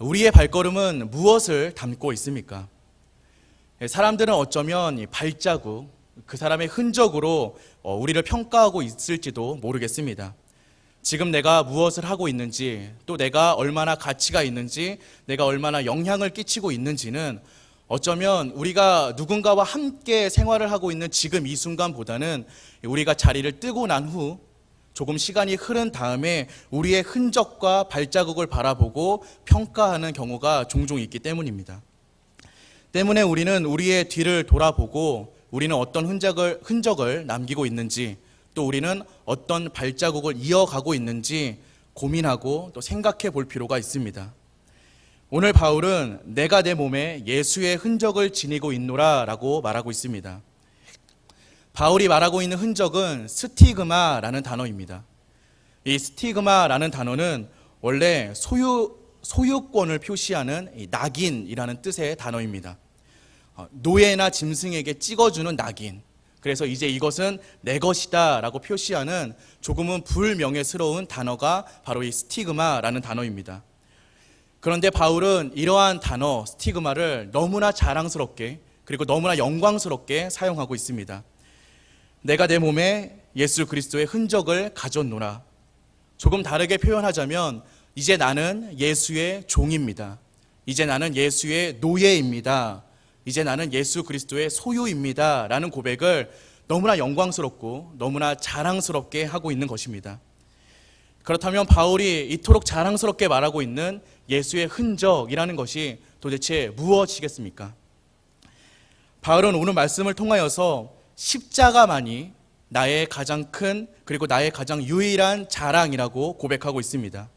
우리의 발걸음은 무엇을 담고 있습니까? 사람들은 어쩌면 이 발자국, 그 사람의 흔적으로 우리를 평가하고 있을지도 모르겠습니다. 지금 내가 무엇을 하고 있는지, 또 내가 얼마나 가치가 있는지, 내가 얼마나 영향을 끼치고 있는지는 어쩌면 우리가 누군가와 함께 생활을 하고 있는 지금 이 순간보다는 우리가 자리를 뜨고 난 후 조금 시간이 흐른 다음에 우리의 흔적과 발자국을 바라보고 평가하는 경우가 종종 있기 때문입니다. 때문에 우리는 우리의 뒤를 돌아보고 우리는 어떤 흔적을 남기고 있는지, 또 우리는 어떤 발자국을 이어가고 있는지 고민하고 또 생각해 볼 필요가 있습니다. 오늘 바울은 내가 내 몸에 예수의 흔적을 지니고 있노라 라고 말하고 있습니다. 바울이 말하고 있는 흔적은 스티그마라는 단어입니다. 이 스티그마라는 단어는 원래 소유권을 표시하는 낙인이라는 뜻의 단어입니다. 노예나 짐승에게 찍어주는 낙인. 그래서 이제 이것은 내 것이다 라고 표시하는 조금은 불명예스러운 단어가 바로 이 스티그마라는 단어입니다. 그런데 바울은 이러한 단어 스티그마를 너무나 자랑스럽게 그리고 너무나 영광스럽게 사용하고 있습니다. 내가 내 몸에 예수 그리스도의 흔적을 가졌노라. 조금 다르게 표현하자면 이제 나는 예수의 종입니다. 이제 나는 예수의 노예입니다. 이제 나는 예수 그리스도의 소유입니다 라는 고백을 너무나 영광스럽고 너무나 자랑스럽게 하고 있는 것입니다. 그렇다면 바울이 이토록 자랑스럽게 말하고 있는 예수의 흔적이라는 것이 도대체 무엇이겠습니까? 바울은 오늘 말씀을 통하여서 십자가만이 나의 가장 큰 그리고 나의 가장 유일한 자랑이라고 고백하고 있습니다.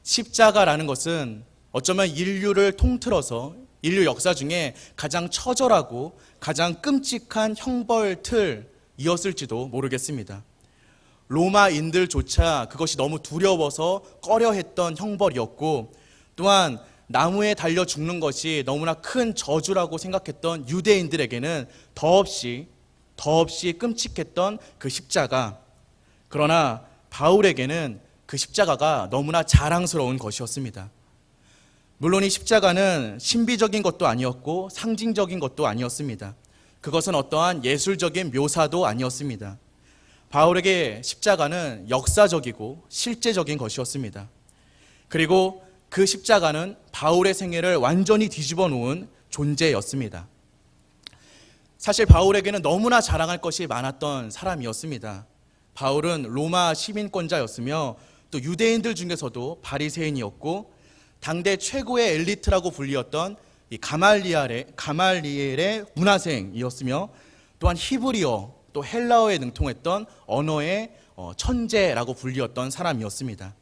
십자가라는 것은 어쩌면 인류를 통틀어서 인류 역사 중에 가장 처절하고 가장 끔찍한 형벌틀이었을지도 모르겠습니다. 로마인들조차 그것이 너무 두려워서 꺼려했던 형벌이었고, 또한 나무에 달려 죽는 것이 너무나 큰 저주라고 생각했던 유대인들에게는 더없이 끔찍했던 그 십자가. 그러나 바울에게는 그 십자가가 너무나 자랑스러운 것이었습니다. 물론 이 십자가는 신비적인 것도 아니었고 상징적인 것도 아니었습니다. 그것은 어떠한 예술적인 묘사도 아니었습니다. 바울에게 십자가는 역사적이고 실제적인 것이었습니다. 그리고 그 십자가는 바울의 생애를 완전히 뒤집어 놓은 존재였습니다. 사실 바울에게는 너무나 자랑할 것이 많았던 사람이었습니다. 바울은 로마 시민권자였으며 또 유대인들 중에서도 바리새인이었고, 당대 최고의 엘리트라고 불리었던 이 가말리엘의 문화생이었으며, 또한 히브리어 또 헬라어에 능통했던 언어의 천재라고 불리었던 사람이었습니다.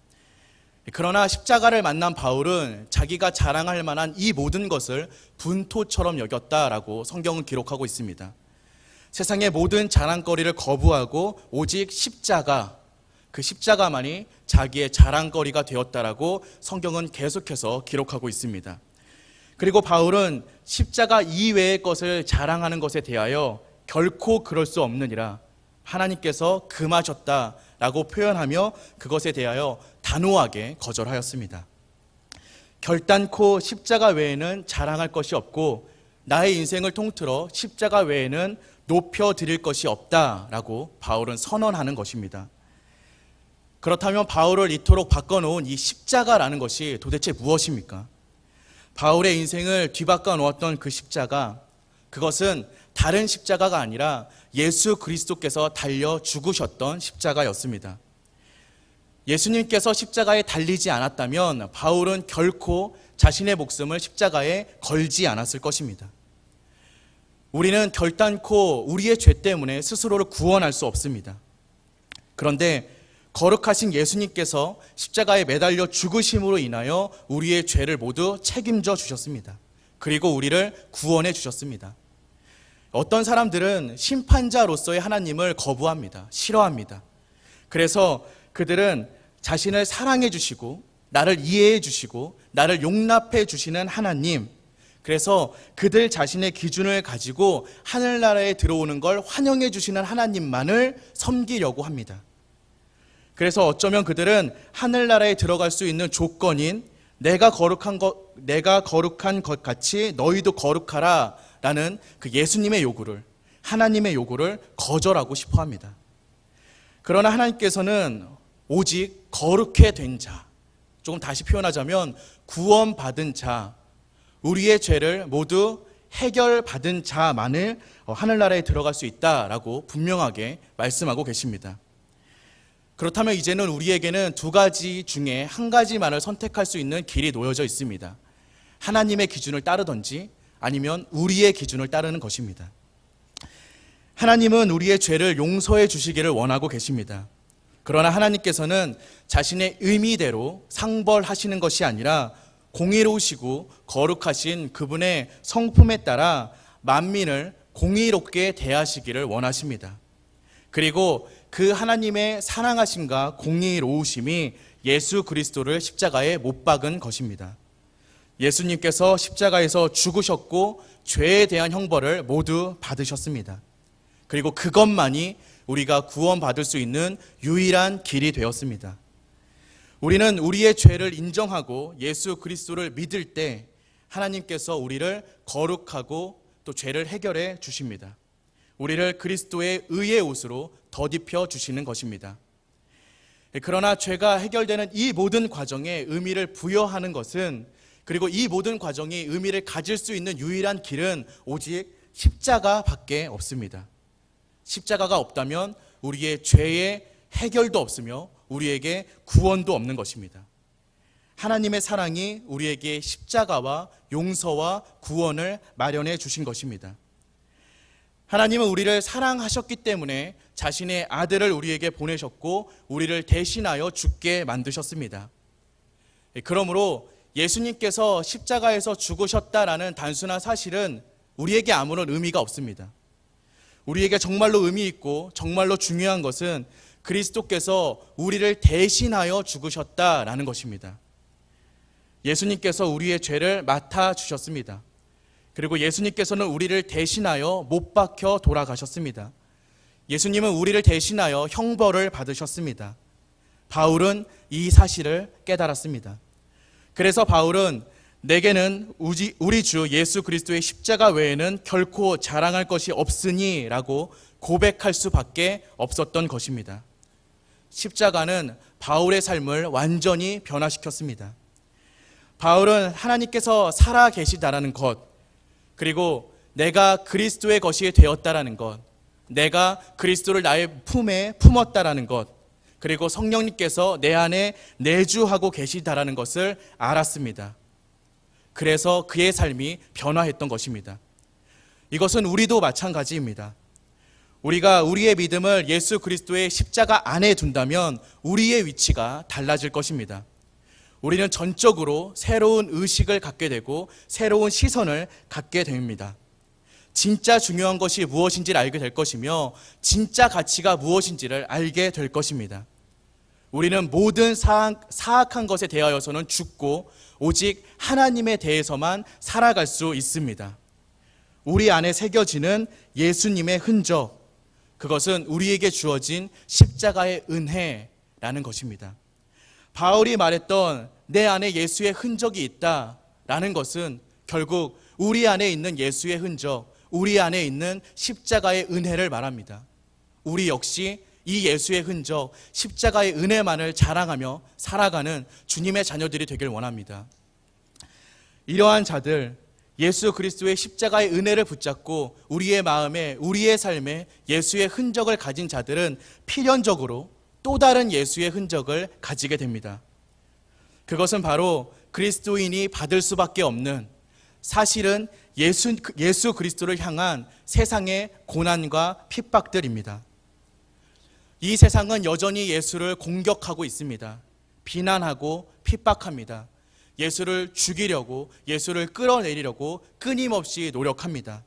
그러나 십자가를 만난 바울은 자기가 자랑할 만한 이 모든 것을 분토처럼 여겼다라고 성경은 기록하고 있습니다. 세상의 모든 자랑거리를 거부하고 오직 십자가, 그 십자가만이 자기의 자랑거리가 되었다라고 성경은 계속해서 기록하고 있습니다. 그리고 바울은 십자가 이외의 것을 자랑하는 것에 대하여 결코 그럴 수 없느니라, 하나님께서 금하셨다라고 표현하며 그것에 대하여 단호하게 거절하였습니다. 결단코 십자가 외에는 자랑할 것이 없고 나의 인생을 통틀어 십자가 외에는 높여드릴 것이 없다라고 바울은 선언하는 것입니다. 그렇다면 바울을 이토록 바꿔놓은 이 십자가라는 것이 도대체 무엇입니까? 바울의 인생을 뒤바꿔 놓았던 그 십자가, 그것은 다른 십자가가 아니라 예수 그리스도께서 달려 죽으셨던 십자가였습니다. 예수님께서 십자가에 달리지 않았다면 바울은 결코 자신의 목숨을 십자가에 걸지 않았을 것입니다. 우리는 결단코 우리의 죄 때문에 스스로를 구원할 수 없습니다. 그런데 거룩하신 예수님께서 십자가에 매달려 죽으심으로 인하여 우리의 죄를 모두 책임져 주셨습니다. 그리고 우리를 구원해 주셨습니다. 어떤 사람들은 심판자로서의 하나님을 거부합니다. 싫어합니다. 그래서 그들은 자신을 사랑해 주시고 나를 이해해 주시고 나를 용납해 주시는 하나님, 그래서 그들 자신의 기준을 가지고 하늘나라에 들어오는 걸 환영해 주시는 하나님만을 섬기려고 합니다. 그래서 어쩌면 그들은 하늘나라에 들어갈 수 있는 조건인 내가 거룩한 것 같이 너희도 거룩하라 라는 그 예수님의 요구를, 하나님의 요구를 거절하고 싶어 합니다. 그러나 하나님께서는 오직 거룩해 된 자, 조금 다시 표현하자면 구원받은 자, 우리의 죄를 모두 해결받은 자만을 하늘나라에 들어갈 수 있다라고 분명하게 말씀하고 계십니다. 그렇다면 이제는 우리에게는 두 가지 중에 한 가지만을 선택할 수 있는 길이 놓여져 있습니다. 하나님의 기준을 따르든지 아니면 우리의 기준을 따르는 것입니다. 하나님은 우리의 죄를 용서해 주시기를 원하고 계십니다. 그러나 하나님께서는 자신의 의미대로 상벌하시는 것이 아니라 공의로우시고 거룩하신 그분의 성품에 따라 만민을 공의롭게 대하시기를 원하십니다. 그리고 그 하나님의 사랑하심과 공의로우심이 예수 그리스도를 십자가에 못 박은 것입니다. 예수님께서 십자가에서 죽으셨고 죄에 대한 형벌을 모두 받으셨습니다. 그리고 그것만이 우리가 구원받을 수 있는 유일한 길이 되었습니다. 우리는 우리의 죄를 인정하고 예수 그리스도를 믿을 때 하나님께서 우리를 거룩하고 또 죄를 해결해 주십니다. 우리를 그리스도의 의의 옷으로 덧입혀 주시는 것입니다. 그러나 죄가 해결되는 이 모든 과정에 의미를 부여하는 것은, 그리고 이 모든 과정이 의미를 가질 수 있는 유일한 길은 오직 십자가밖에 없습니다. 십자가가 없다면 우리의 죄의 해결도 없으며 우리에게 구원도 없는 것입니다. 하나님의 사랑이 우리에게 십자가와 용서와 구원을 마련해 주신 것입니다. 하나님은 우리를 사랑하셨기 때문에 자신의 아들을 우리에게 보내셨고 우리를 대신하여 죽게 만드셨습니다. 그러므로 예수님께서 십자가에서 죽으셨다라는 단순한 사실은 우리에게 아무런 의미가 없습니다. 우리에게 정말로 의미 있고 정말로 중요한 것은 그리스도께서 우리를 대신하여 죽으셨다라는 것입니다. 예수님께서 우리의 죄를 맡아주셨습니다. 그리고 예수님께서는 우리를 대신하여 못 박혀 돌아가셨습니다. 예수님은 우리를 대신하여 형벌을 받으셨습니다. 바울은 이 사실을 깨달았습니다. 그래서 바울은 내게는 우리 주 예수 그리스도의 십자가 외에는 결코 자랑할 것이 없으니 라고 고백할 수밖에 없었던 것입니다. 십자가는 바울의 삶을 완전히 변화시켰습니다. 바울은 하나님께서 살아 계시다라는 것, 그리고 내가 그리스도의 것이 되었다라는 것, 내가 그리스도를 나의 품에 품었다라는 것, 그리고 성령님께서 내 안에 내주하고 계시다라는 것을 알았습니다. 그래서 그의 삶이 변화했던 것입니다. 이것은 우리도 마찬가지입니다. 우리가 우리의 믿음을 예수 그리스도의 십자가 안에 둔다면 우리의 위치가 달라질 것입니다. 우리는 전적으로 새로운 의식을 갖게 되고 새로운 시선을 갖게 됩니다. 진짜 중요한 것이 무엇인지를 알게 될 것이며 진짜 가치가 무엇인지를 알게 될 것입니다. 우리는 모든 사악한 것에 대하여서는 죽고 오직 하나님에 대해서만 살아갈 수 있습니다. 우리 안에 새겨지는 예수님의 흔적, 그것은 우리에게 주어진 십자가의 은혜라는 것입니다. 바울이 말했던 내 안에 예수의 흔적이 있다라는 것은 결국 우리 안에 있는 예수의 흔적, 우리 안에 있는 십자가의 은혜를 말합니다. 우리 역시 이 예수의 흔적, 십자가의 은혜만을 자랑하며 살아가는 주님의 자녀들이 되길 원합니다. 이러한 자들, 예수 그리스도의 십자가의 은혜를 붙잡고 우리의 마음에, 우리의 삶에 예수의 흔적을 가진 자들은 필연적으로 또 다른 예수의 흔적을 가지게 됩니다. 그것은 바로 그리스도인이 받을 수밖에 없는, 사실은 예수 그리스도를 향한 세상의 고난과 핍박들입니다. 이 세상은 여전히 예수를 공격하고 있습니다. 비난하고 핍박합니다. 예수를 죽이려고, 예수를 끌어내리려고 끊임없이 노력합니다.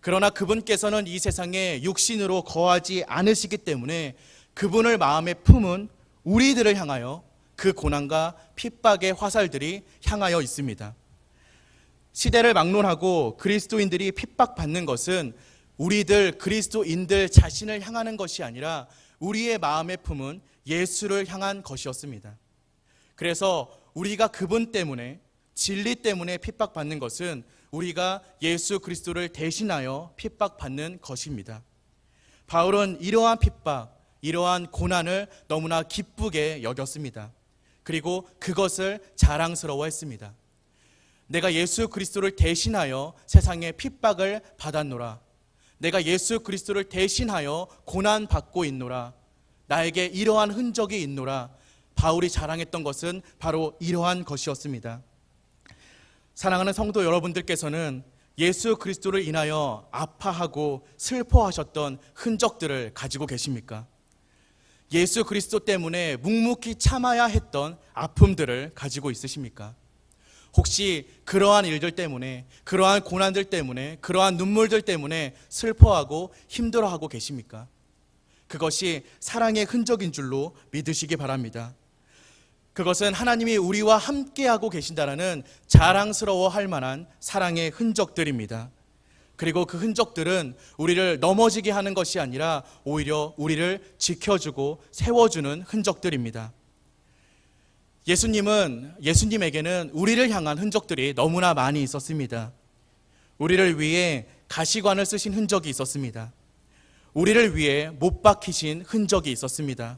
그러나 그분께서는 이 세상에 육신으로 거하지 않으시기 때문에 그분을 마음에 품은 우리들을 향하여 그 고난과 핍박의 화살들이 향하여 있습니다. 시대를 막론하고 그리스도인들이 핍박받는 것은 우리들 그리스도인들 자신을 향하는 것이 아니라 우리의 마음에 품은 예수를 향한 것이었습니다. 그래서 우리가 그분 때문에, 진리 때문에 핍박받는 것은 우리가 예수 그리스도를 대신하여 핍박받는 것입니다. 바울은 이러한 핍박, 이러한 고난을 너무나 기쁘게 여겼습니다. 그리고 그것을 자랑스러워했습니다. 내가 예수 그리스도를 대신하여 세상의 핍박을 받았노라. 내가 예수 그리스도를 대신하여 고난받고 있노라. 나에게 이러한 흔적이 있노라. 바울이 자랑했던 것은 바로 이러한 것이었습니다. 사랑하는 성도 여러분들께서는 예수 그리스도를 인하여 아파하고 슬퍼하셨던 흔적들을 가지고 계십니까? 예수 그리스도 때문에 묵묵히 참아야 했던 아픔들을 가지고 있으십니까? 혹시 그러한 일들 때문에, 그러한 고난들 때문에, 그러한 눈물들 때문에 슬퍼하고 힘들어하고 계십니까? 그것이 사랑의 흔적인 줄로 믿으시기 바랍니다. 그것은 하나님이 우리와 함께하고 계신다라는 자랑스러워할 만한 사랑의 흔적들입니다. 그리고 그 흔적들은 우리를 넘어지게 하는 것이 아니라 오히려 우리를 지켜주고 세워주는 흔적들입니다. 예수님에게는 우리를 향한 흔적들이 너무나 많이 있었습니다. 우리를 위해 가시관을 쓰신 흔적이 있었습니다. 우리를 위해 못 박히신 흔적이 있었습니다.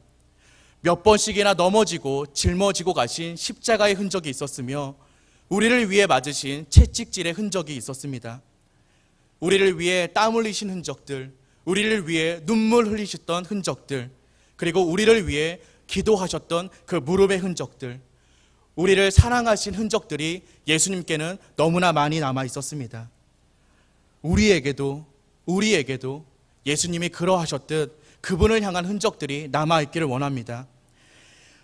몇 번씩이나 넘어지고 짊어지고 가신 십자가의 흔적이 있었으며 우리를 위해 맞으신 채찍질의 흔적이 있었습니다. 우리를 위해 땀 흘리신 흔적들, 우리를 위해 눈물 흘리셨던 흔적들, 그리고 우리를 위해 기도하셨던 그 무릎의 흔적들, 우리를 사랑하신 흔적들이 예수님께는 너무나 많이 남아 있었습니다. 우리에게도 예수님이 그러하셨듯 그분을 향한 흔적들이 남아있기를 원합니다.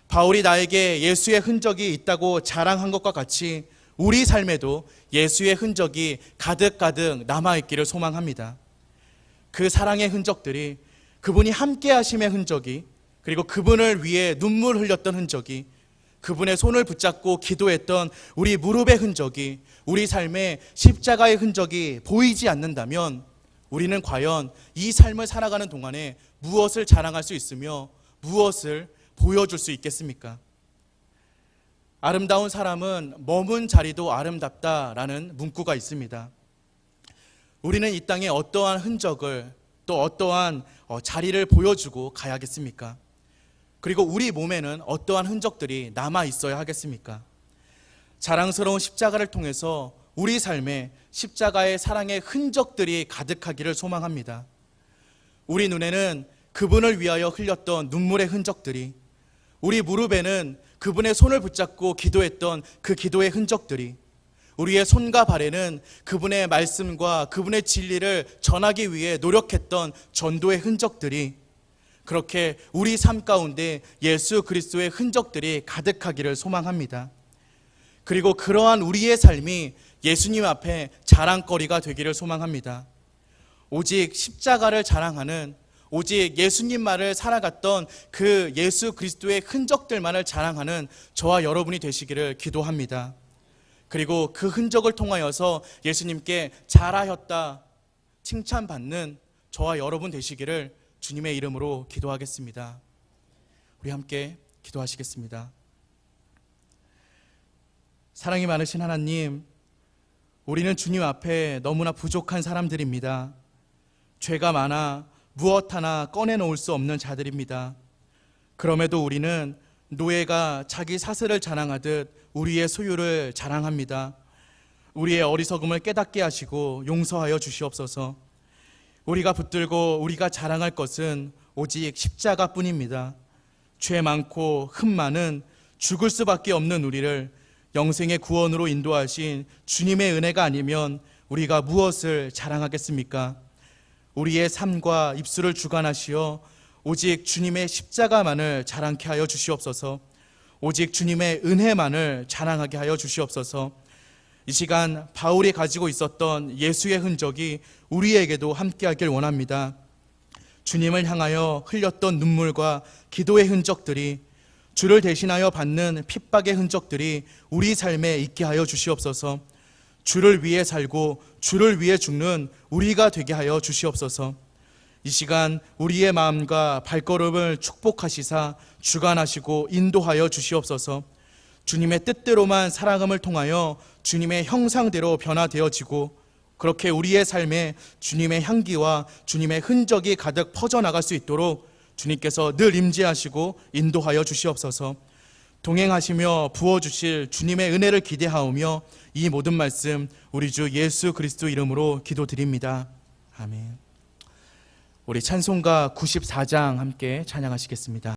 바울이 나에게 예수의 흔적이 있다고 자랑한 것과 같이 우리 삶에도 예수의 흔적이 가득가득 남아있기를 소망합니다. 그 사랑의 흔적들이, 그분이 함께 하심의 흔적이, 그리고 그분을 위해 눈물 흘렸던 흔적이, 그분의 손을 붙잡고 기도했던 우리 무릎의 흔적이, 우리 삶에 십자가의 흔적이 보이지 않는다면 우리는 과연 이 삶을 살아가는 동안에 무엇을 자랑할 수 있으며 무엇을 보여줄 수 있겠습니까? 아름다운 사람은 머문 자리도 아름답다라는 문구가 있습니다. 우리는 이 땅에 어떠한 흔적을, 또 어떠한 자리를 보여주고 가야겠습니까? 그리고 우리 몸에는 어떠한 흔적들이 남아 있어야 하겠습니까? 자랑스러운 십자가를 통해서 우리 삶에 십자가의 사랑의 흔적들이 가득하기를 소망합니다. 우리 눈에는 그분을 위하여 흘렸던 눈물의 흔적들이, 우리 무릎에는 그분의 손을 붙잡고 기도했던 그 기도의 흔적들이, 우리의 손과 발에는 그분의 말씀과 그분의 진리를 전하기 위해 노력했던 전도의 흔적들이, 그렇게 우리 삶 가운데 예수 그리스도의 흔적들이 가득하기를 소망합니다. 그리고 그러한 우리의 삶이 예수님 앞에 자랑거리가 되기를 소망합니다. 오직 십자가를 자랑하는, 오직 예수님만을 살아갔던 그 예수 그리스도의 흔적들만을 자랑하는 저와 여러분이 되시기를 기도합니다. 그리고 그 흔적을 통하여서 예수님께 잘하였다 칭찬받는 저와 여러분 되시기를 주님의 이름으로 기도하겠습니다. 우리 함께 기도하시겠습니다. 사랑이 많으신 하나님, 우리는 주님 앞에 너무나 부족한 사람들입니다. 죄가 많아 무엇 하나 꺼내놓을 수 없는 자들입니다. 그럼에도 우리는 노예가 자기 사슬을 자랑하듯 우리의 소유를 자랑합니다. 우리의 어리석음을 깨닫게 하시고 용서하여 주시옵소서. 우리가 붙들고 우리가 자랑할 것은 오직 십자가뿐입니다. 죄 많고 흠 많은 죽을 수밖에 없는 우리를 영생의 구원으로 인도하신 주님의 은혜가 아니면 우리가 무엇을 자랑하겠습니까? 우리의 삶과 입술을 주관하시어 오직 주님의 십자가만을 자랑케 하여 주시옵소서. 오직 주님의 은혜만을 자랑하게 하여 주시옵소서. 이 시간 바울이 가지고 있었던 예수의 흔적이 우리에게도 함께하길 원합니다. 주님을 향하여 흘렸던 눈물과 기도의 흔적들이, 주를 대신하여 받는 핍박의 흔적들이 우리 삶에 있게 하여 주시옵소서. 주를 위해 살고 주를 위해 죽는 우리가 되게 하여 주시옵소서. 이 시간 우리의 마음과 발걸음을 축복하시사 주관하시고 인도하여 주시옵소서. 주님의 뜻대로만 살아감을 통하여 주님의 형상대로 변화되어지고 그렇게 우리의 삶에 주님의 향기와 주님의 흔적이 가득 퍼져나갈 수 있도록 주님께서 늘 임재하시고 인도하여 주시옵소서. 동행하시며 부어주실 주님의 은혜를 기대하오며 이 모든 말씀 우리 주 예수 그리스도 이름으로 기도드립니다. 아멘. 우리 찬송가 94장 함께 찬양하시겠습니다.